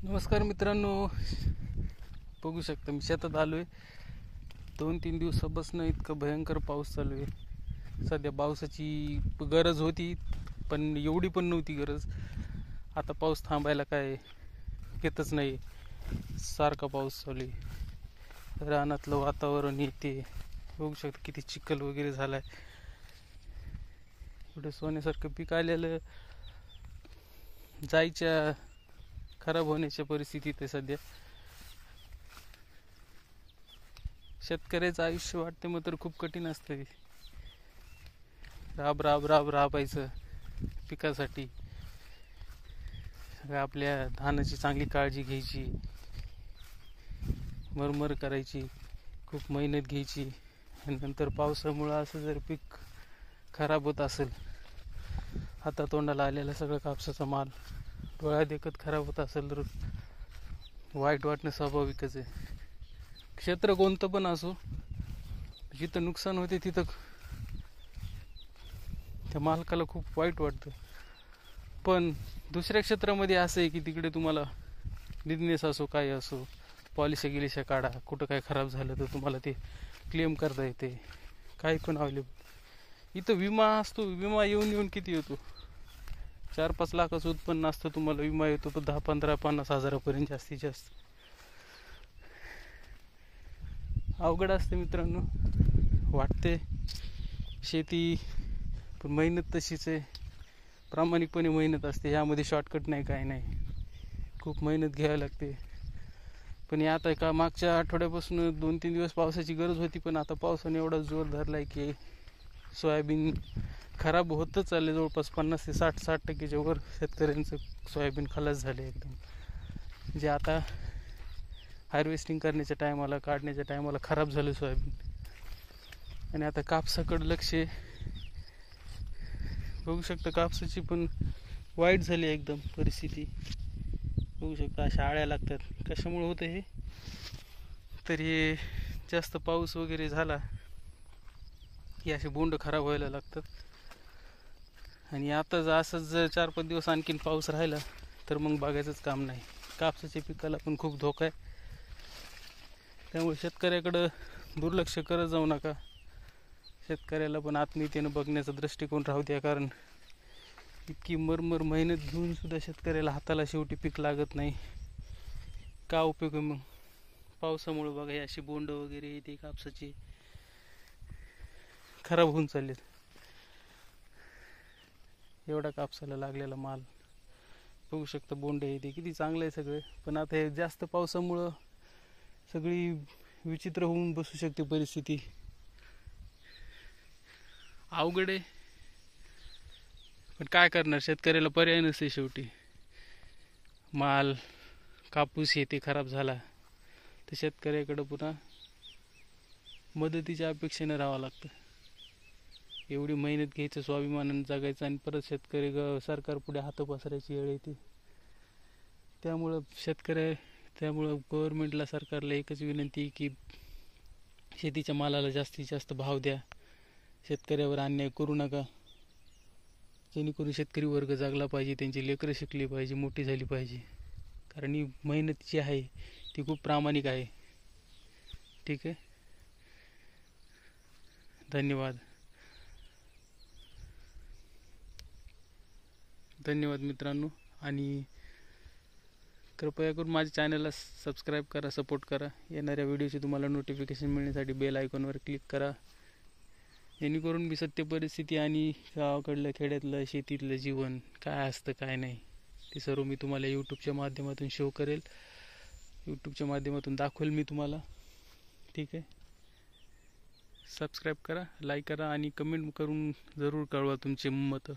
नमस्कार मित्रांनो, बघू शकता मी शेतात आलोय. 2-3 दिवसापासून इतका भयंकर पाऊस चालू आहे. सध्या पावसाची गरज होती, पण एवढी पण नव्हती गरज. आता पाऊस थांबायला काय येतच नाही, सारखा पाऊस चालू आहे. रानातलं वातावरण येते, बघू शकता किती चिखल वगैरे झालाय. एवढं सोन्यासारखं पीक आलेलं जायच्या खराब होण्याच्या परिस्थितीत आहे सध्या. शेतकऱ्याचं आयुष्य वाटते मग तर खूप कठीण असतं. राबायचं पिकासाठी. आपल्या धानाची चांगली काळजी घ्यायची, मरमर करायची, खूप मेहनत घ्यायची. आणि नंतर पावसामुळं असं जर पीक खराब होत असेल, हातातोंडाला आलेला सगळं कापसाचा माल डोळ्या देखत खराब होत असेल तर वाईट वाटणं स्वाभाविकच आहे. क्षेत्र कोणतं पण असो, जिथं नुकसान होते तिथं त्या मालकाला खूप वाईट वाटतं. पण दुसऱ्या क्षेत्रामध्ये असं आहे की तिकडे तुम्हाला बिझनेस असो काय असो, पॉलिसी गिलिशा काढा, कुठं काय खराब झालं तर तुम्हाला ते क्लेम करता येते, काही पण अवेलेबल. इथं विमा असतो, विमा येऊन किती येतो, 4-5 लाखाचं उत्पन्न असतं, तुम्हाला विमा येतो तो 10, 15, 50 हजारापर्यंत जास्तीत जास्त. अवघड असते मित्रांनो. वाटते शेती, पण मेहनत तशीच आहे, प्रामाणिकपणे मेहनत असते. यामध्ये शॉर्टकट नाही, काय नाही, खूप मेहनत घ्यावी लागते. पण आता का मागच्या आठवड्यापासून 2-3 दिवस पावसाची गरज होती, पण आता पावसाने एवढा जोर धरलाय की सोयाबीन खराब होतच चालले. जवळपास 50 ते 60% वर शेतकऱ्यांचं सोयाबीन खलास झाले एकदम. म्हणजे आता हार्वेस्टिंग करण्याच्या टायमाला, काढण्याच्या टायमाला खराब झालं सोयाबीन. आणि आता कापसाकडे लक्ष, बघू शकता कापसाची पण वाईट झाली एकदम परिस्थिती. बघू शकता अशा आळ्या लागतात. कशामुळे होतं हे, तर हे जास्त पाऊस वगैरे झाला की असे बोंड खराब व्हायला लागतात. आणि आता असंच जर 4-5 दिवस आणखीन पाऊस राहिला तर मग बघायचंच काम नाही. कापसाच्या पिकाला पण खूप धोका आहे. त्यामुळे शेतकऱ्याकडं दुर्लक्ष करत जाऊ नका. शेतकऱ्याला पण आत्मीयतेनं बघण्याचा दृष्टिकोन राहू द्या. कारण इतकी मरमर मेहनत घेऊन सुद्धा शेतकऱ्याला हाताला शेवटी पीक लागत नाही. का उपयोग आहे मग? पावसामुळे बघा हे अशी बोंड वगैरे ते कापसाची खराब होऊन चाललेत. एवढा कापसाला लागलेला माल बघू शकता, बोंड आहे ते किती चांगलं आहे सगळं. पण आता हे जास्त पावसामुळं सगळी विचित्र होऊन बसू शकते परिस्थिती. अवघड आहे, पण काय करणार, शेतकऱ्याला पर्याय नसते. शेवटी माल कापूस हे ते खराब झाला तर शेतकऱ्याकडं पुन्हा मदतीच्या अपेक्षेने राहावं लागतं. एवढी मेहनत घ्यायचं, स्वाभिमानानं जगायचं, आणि परत शेतकरी सरकार पुढे हात पसरायची वेळ येते. त्यामुळं गव्हर्नमेंटला, सरकारला एकच विनंती की शेतीच्या मालाला जास्तीत जास्त भाव द्या. शेतकऱ्यावर अन्याय करू नका, जेणेकरून शेतकरी वर्ग जगला पाहिजे, त्यांची लेकरं शिकली पाहिजे, मोठी झाली पाहिजे. कारण ही मेहनत जी आहे ती खूप प्रामाणिक आहे. ठीक आहे, धन्यवाद मित्रांनो. आणि कृपया करून माझ्या चॅनलला सबस्क्राईब करा, सपोर्ट करा. येणाऱ्या व्हिडिओचे तुम्हाला नोटिफिकेशन मिळण्यासाठी बेल आयकॉनवर क्लिक करा, जेणेकरून मी सत्य परिस्थिती आणि गावाकडलं, खेड्यातलं, शेतीतलं जीवन काय असतं काय नाही ते सर्व मी तुम्हाला यूट्यूबच्या माध्यमातून शो करेल, यूट्यूबच्या माध्यमातून दाखवेल मी तुम्हाला. ठीक आहे, सबस्क्राईब करा, लाईक करा आणि कमेंट करून जरूर कळवा तुमचे मतं.